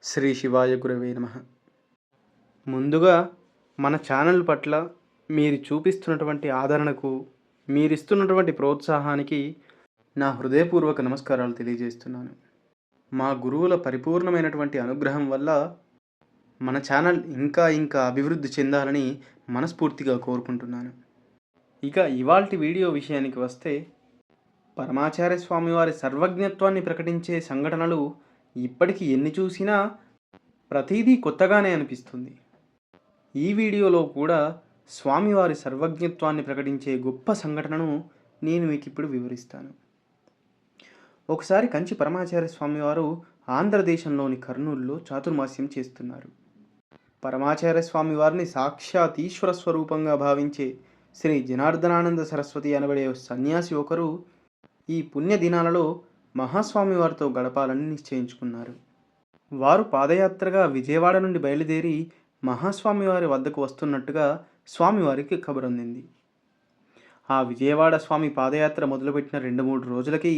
శ్రీ శివాయ గురవే నమః. ముందుగా మన ఛానల్ పట్ల మీరు చూపిస్తున్నటువంటి ఆదరణకు, మీరిస్తున్నటువంటి ప్రోత్సాహానికి నా హృదయపూర్వక నమస్కారాలు తెలియజేస్తున్నాను. మా గురువుల పరిపూర్ణమైనటువంటి అనుగ్రహం వల్ల మన ఛానల్ ఇంకా ఇంకా అభివృద్ధి చెందాలని మనస్ఫూర్తిగా కోరుకుంటున్నాను. ఇక ఇవాల్టి వీడియో విషయానికి వస్తే, పరమాచార్య స్వామివారి సర్వజ్ఞత్వాన్ని ప్రకటించే సంఘటనలు ఇప్పటికి ఎన్ని చూసినా ప్రతిదీ కొత్తగానే అనిపిస్తుంది. ఈ వీడియోలో కూడా స్వామివారి సర్వజ్ఞత్వాన్ని ప్రకటించే గొప్ప సంఘటనను నేను మీకు ఇప్పుడు వివరిస్తాను. ఒకసారి కంచి పరమాచార్య స్వామివారు ఆంధ్రదేశంలోని కర్నూలులో చాతుర్మాస్యం చేస్తున్నారు. పరమాచార్య స్వామివారిని సాక్షాత్ ఈశ్వర స్వరూపంగా భావించే శ్రీ జనార్దనానంద సరస్వతి అనబడే సన్యాసి ఒకరు ఈ పుణ్య దినాలలో మహాస్వామివారితో గడపాలని నిశ్చయించుకున్నారు. వారు పాదయాత్రగా విజయవాడ నుండి బయలుదేరి మహాస్వామివారి వద్దకు వస్తున్నట్టుగా స్వామివారికి కబురందింది. ఆ విజయవాడ స్వామి పాదయాత్ర మొదలుపెట్టిన 2-3 రోజులకి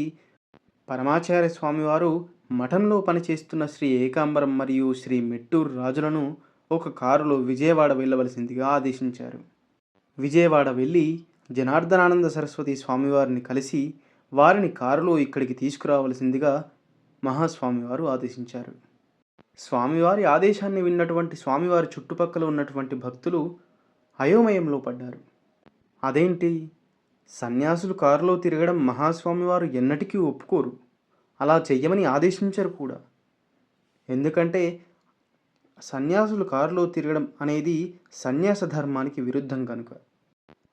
పరమాచార్య స్వామివారు మఠంలో పనిచేస్తున్న శ్రీ ఏకాంబరం మరియు శ్రీ మెట్టూరు రాజులను ఒక కారులో విజయవాడ వెళ్ళవలసిందిగా ఆదేశించారు. విజయవాడ వెళ్ళి జనార్దనానంద సరస్వతి స్వామివారిని కలిసి వారిని కారులో ఇక్కడికి తీసుకురావలసిందిగా మహాస్వామివారు ఆదేశించారు. స్వామివారి ఆదేశాన్ని విన్నటువంటి స్వామివారి చుట్టుపక్కల ఉన్నటువంటి భక్తులు అయోమయంలో పడ్డారు. అదేంటి, సన్యాసులు కారులో తిరగడం మహాస్వామివారు ఎన్నటికీ ఒప్పుకోరు, అలా చెయ్యమని ఆదేశించరు కూడా. ఎందుకంటే సన్యాసులు కారులో తిరగడం అనేది సన్యాస ధర్మానికి విరుద్ధం కనుక.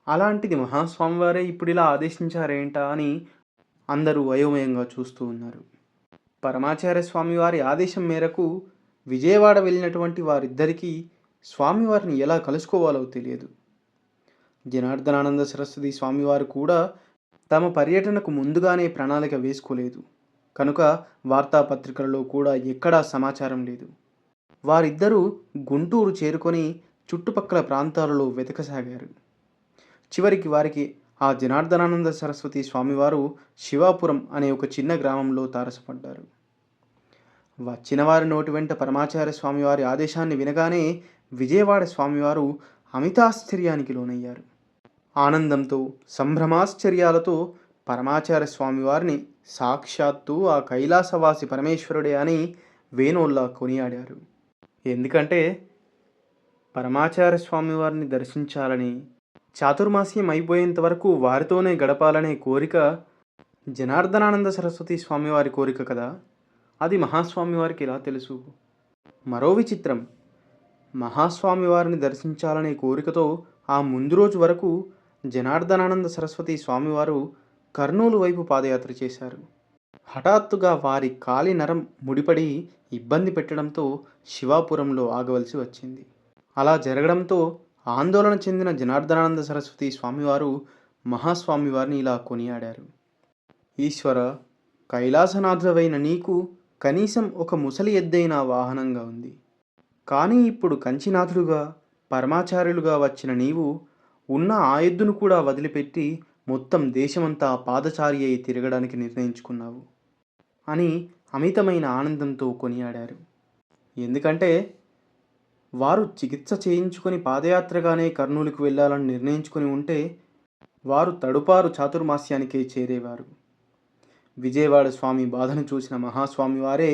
అలాంటిది మహాస్వామివారే ఇప్పుడు ఇలా ఆదేశించారేంటా అని అందరూ అయోమయంగా చూస్తూ ఉన్నారు. పరమాచార్య స్వామివారి ఆదేశం మేరకు విజయవాడ వెళ్ళినటువంటి వారిద్దరికీ స్వామివారిని ఎలా కలుసుకోవాలో తెలియదు. జనార్దనానంద సరస్వతి స్వామివారు కూడా తమ పర్యటనకు ముందుగానే ప్రణాళిక వేసుకోలేదు కనుక వార్తాపత్రికలలో కూడా ఎక్కడా సమాచారం లేదు. వారిద్దరూ గుంటూరు చేరుకొని చుట్టుపక్కల ప్రాంతాలలో వెతకసాగారు. చివరికి వారికి ఆ జనార్దనానంద సరస్వతి స్వామివారు శివాపురం అనే ఒక చిన్న గ్రామంలో తారసపడ్డారు. వచ్చిన వారి నోటి వెంట పరమాచార్య స్వామివారి ఆదేశాన్ని వినగానే విజయవాడ స్వామివారు అమితాశ్చర్యానికి లోనయ్యారు. ఆనందంతో సంభ్రమాశ్చర్యాలతో పరమాచార్య స్వామివారిని సాక్షాత్తు ఆ కైలాసవాసి పరమేశ్వరుడే అని వేణోల్లా కొనియాడారు. ఎందుకంటే పరమాచార్య స్వామివారిని దర్శించాలని, చాతుర్మాస్యం అయిపోయేంత వరకు వారితోనే గడపాలనే కోరిక జనార్దనానంద సరస్వతి స్వామివారి కోరిక కదా. అది మహాస్వామివారికి ఎలా తెలుసు? మరో విచిత్రం, మహాస్వామివారిని దర్శించాలనే కోరికతో ఆ ముందు రోజు వరకు జనార్దనానంద సరస్వతి స్వామివారు కర్నూలు వైపు పాదయాత్ర చేశారు. హఠాత్తుగా వారి కాలి నరం ముడిపడి ఇబ్బంది పెట్టడంతో శివాపురంలో ఆగవలసి వచ్చింది. అలా జరగడంతో ఆందోళన చెందిన జనార్దనానంద సరస్వతి స్వామివారు మహాస్వామివారిని ఇలా కొనియాడారు. ఈశ్వర, కైలాసనాథుడవైన నీకు కనీసం ఒక ముసలి ఎద్దైన వాహనంగా ఉంది. కానీ ఇప్పుడు కంచినాథుడుగా, పరమాచార్యులుగా వచ్చిన నీవు ఉన్న ఆ ఎద్దును కూడా వదిలిపెట్టి మొత్తం దేశమంతా పాదచారి అయి తిరగడానికి నిర్ణయించుకున్నావు అని అమితమైన ఆనందంతో కొనియాడారు. ఎందుకంటే వారు చికిత్స చేయించుకొని పాదయాత్రగానే కర్నూలుకు వెళ్ళాలని నిర్ణయించుకొని ఉంటే వారు తడుపారు చాతుర్మాస్యానికే చేరేవారు. విజయవాడ స్వామి బాధను చూసిన మహాస్వామివారే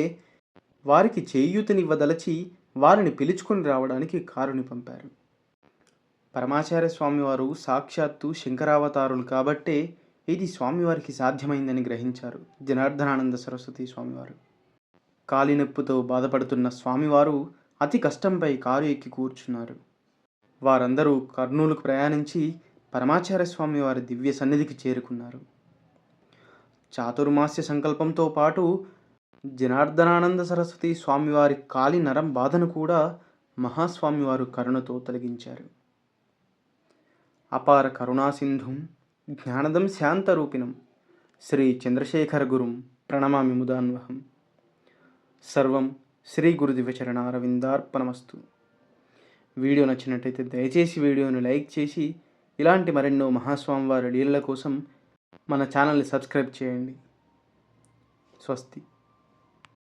వారికి చేయూతనివ్వదలచి వారిని పిలుచుకొని రావడానికి కారుని పంపారు. పరమాచార్య స్వామివారు సాక్షాత్తు శంకరావతారులు కాబట్టే ఇది స్వామివారికి సాధ్యమైందని గ్రహించారు జనార్దనానంద సరస్వతి స్వామివారు. కాలినొప్పుతో బాధపడుతున్న స్వామివారు అతి కష్టంపై కారు ఎక్కి కూర్చున్నారు. వారందరూ కర్నూలుకు ప్రయాణించి పరమాచార్య స్వామివారి దివ్య సన్నిధికి చేరుకున్నారు. చాతుర్మాస్య సంకల్పంతో పాటు జనార్దనానంద సరస్వతి స్వామివారి కాలి నరం బాధను కూడా మహాస్వామివారు కరుణతో తొలగించారు. అపార కరుణాసింధుం జ్ఞానదం శాంతరూపిణం శ్రీ చంద్రశేఖర గురుం ప్రణమామి ముదాన్వహం. సర్వం శ్రీ గురుదివ్యచరణారవిందార్పణమస్తు. వీడియో నచ్చినట్టయితే దయచేసి వీడియోను లైక్ చేసి ఇలాంటి మరెన్నో మహాస్వామివారి లీలల కోసం మన ఛానల్ని సబ్స్క్రైబ్ చేయండి. స్వస్తి.